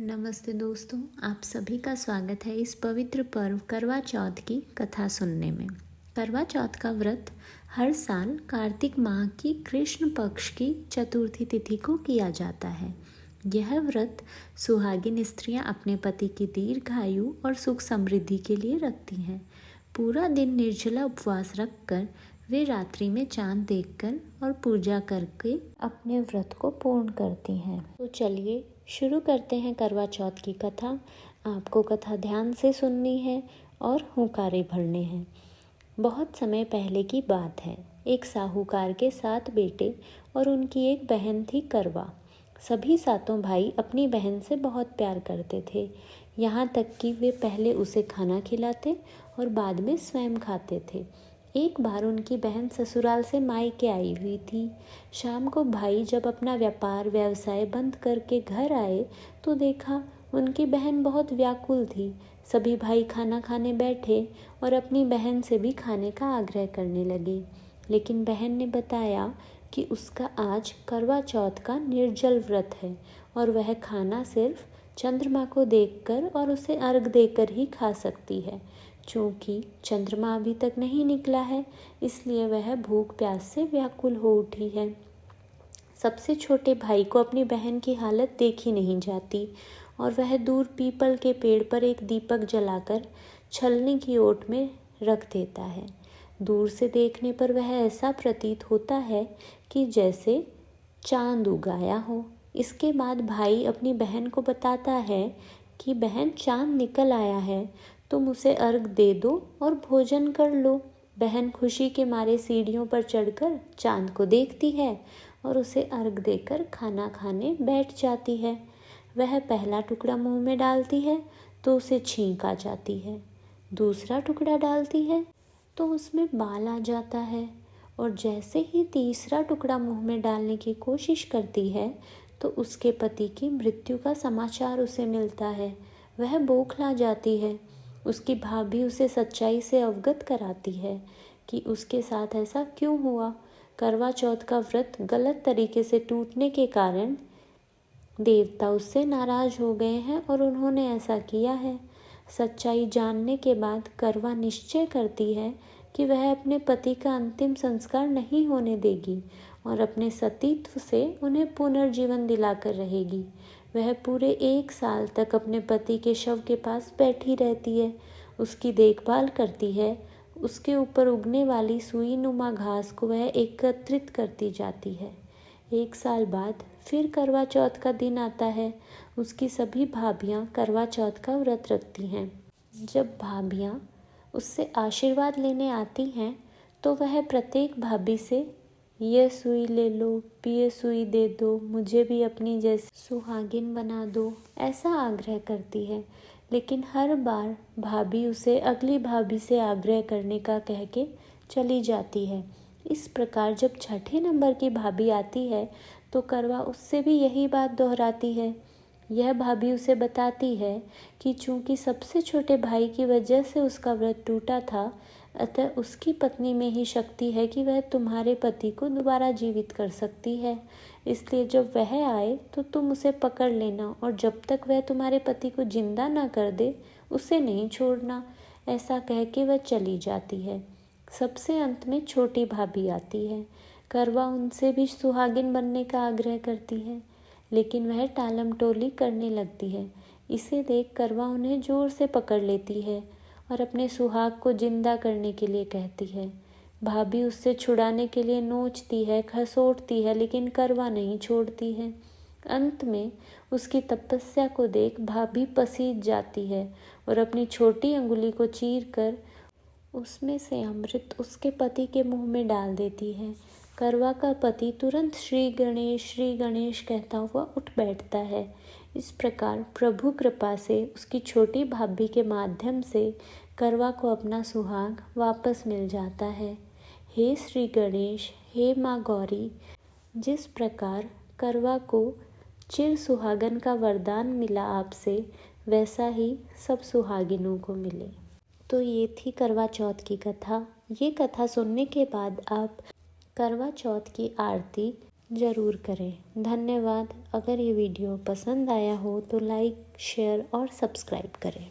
नमस्ते दोस्तों, आप सभी का स्वागत है इस पवित्र पर्व करवा चौथ की कथा सुनने में। करवा चौथ का व्रत हर साल कार्तिक माह की कृष्ण पक्ष की चतुर्थी तिथि को किया जाता है। यह व्रत सुहागिन स्त्रियां अपने पति की दीर्घायु और सुख समृद्धि के लिए रखती हैं। पूरा दिन निर्जला उपवास रखकर वे रात्रि में चांद देखकर और पूजा करके अपने व्रत को पूर्ण करती हैं। तो चलिए शुरू करते हैं करवा चौथ की कथा। आपको कथा ध्यान से सुननी है और हुंकारे भरने हैं। बहुत समय पहले की बात है। एक साहूकार के 7 बेटे और उनकी एक बहन थी करवा। सभी 7 भाई अपनी बहन से बहुत प्यार करते थे, यहाँ तक कि वे पहले उसे खाना खिलाते और बाद में स्वयं खाते थे। एक बार उनकी बहन ससुराल से मायके आई हुई थी। शाम को भाई जब अपना व्यापार व्यवसाय बंद करके घर आए तो देखा उनकी बहन बहुत व्याकुल थी। सभी भाई खाना खाने बैठे और अपनी बहन से भी खाने का आग्रह करने लगे, लेकिन बहन ने बताया कि उसका आज करवा चौथ का निर्जल व्रत है और वह खाना सिर्फ चंद्रमा को देखकर और उसे अर्घ देकर ही खा सकती है। चूँकि चंद्रमा अभी तक नहीं निकला है, इसलिए वह भूख प्यास से व्याकुल हो उठी है। सबसे छोटे भाई को अपनी बहन की हालत देखी नहीं जाती और वह दूर पीपल के पेड़ पर एक दीपक जलाकर छलनी की ओट में रख देता है। दूर से देखने पर वह ऐसा प्रतीत होता है कि जैसे चांद उगाया हो। इसके बाद भाई अपनी बहन को बताता है कि बहन, चांद निकल आया है, तुम उसे अर्घ दे दो और भोजन कर लो। बहन खुशी के मारे सीढ़ियों पर चढ़कर चांद को देखती है और उसे अर्घ देकर खाना खाने बैठ जाती है। वह पहला टुकड़ा मुंह में डालती है तो उसे छींक आ जाती है। दूसरा टुकड़ा डालती है तो उसमें बाल आ जाता है और जैसे ही तीसरा टुकड़ा मुंह में डालने की कोशिश करती है तो उसके पति की मृत्यु का समाचार उसे मिलता है। वह बौखला जाती है। उसकी भाभी उसे सच्चाई से अवगत कराती है कि उसके साथ ऐसा क्यों हुआ। करवा चौथ का व्रत गलत तरीके से टूटने के कारण देवता उससे नाराज हो गए हैं और उन्होंने ऐसा किया है। सच्चाई जानने के बाद करवा निश्चय करती है कि वह अपने पति का अंतिम संस्कार नहीं होने देगी और अपने सतीत्व से उन्हें पुनर्जीवन दिलाकर रहेगी। वह पूरे 1 साल तक अपने पति के शव के पास बैठी रहती है, उसकी देखभाल करती है। उसके ऊपर उगने वाली सुई नुमा घास को वह एकत्रित करती जाती है। 1 साल बाद फिर करवा चौथ का दिन आता है। उसकी सभी भाभियाँ करवा चौथ का व्रत रखती हैं। जब भाभियाँ उससे आशीर्वाद लेने आती हैं तो वह प्रत्येक भाभी से ये सुई ले लो, ये सुई दे दो, मुझे भी अपनी जैसी सुहागिन बना दो, ऐसा आग्रह करती है। लेकिन हर बार भाभी उसे अगली भाभी से आग्रह करने का कह के चली जाती है। इस प्रकार जब छठे नंबर की भाभी आती है तो करवा उससे भी यही बात दोहराती है। यह भाभी उसे बताती है कि चूंकि सबसे छोटे भाई की वजह से उसका व्रत टूटा था, अतः उसकी पत्नी में ही शक्ति है कि वह तुम्हारे पति को दोबारा जीवित कर सकती है। इसलिए जब वह आए तो तुम उसे पकड़ लेना और जब तक वह तुम्हारे पति को जिंदा ना कर दे उसे नहीं छोड़ना। ऐसा कह के वह चली जाती है। सबसे अंत में छोटी भाभी आती है। करवा उनसे भी सुहागिन बनने का आग्रह करती है, लेकिन वह टालम टोली करने लगती है। इसे देख करवा उन्हें जोर से पकड़ लेती है और अपने सुहाग को जिंदा करने के लिए कहती है। भाभी उससे छुड़ाने के लिए नोचती है, खसोटती है, लेकिन करवा नहीं छोड़ती है। अंत में उसकी तपस्या को देख भाभी पसीज जाती है और अपनी छोटी अंगुली को चीरकर उसमें से अमृत उसके पति के मुंह में डाल देती है। करवा का पति तुरंत श्री गणेश कहता हुआ उठ बैठता है। इस प्रकार प्रभु कृपा से उसकी छोटी भाभी के माध्यम से करवा को अपना सुहाग वापस मिल जाता है। हे श्री गणेश, हे माँ गौरी, जिस प्रकार करवा को चिर सुहागन का वरदान मिला आपसे, वैसा ही सब सुहागिनों को मिले। तो ये थी करवा चौथ की कथा। ये कथा सुनने के बाद आप करवा चौथ की आरती ज़रूर करें। धन्यवाद। अगर ये वीडियो पसंद आया हो तो लाइक, शेयर और सब्सक्राइब करें।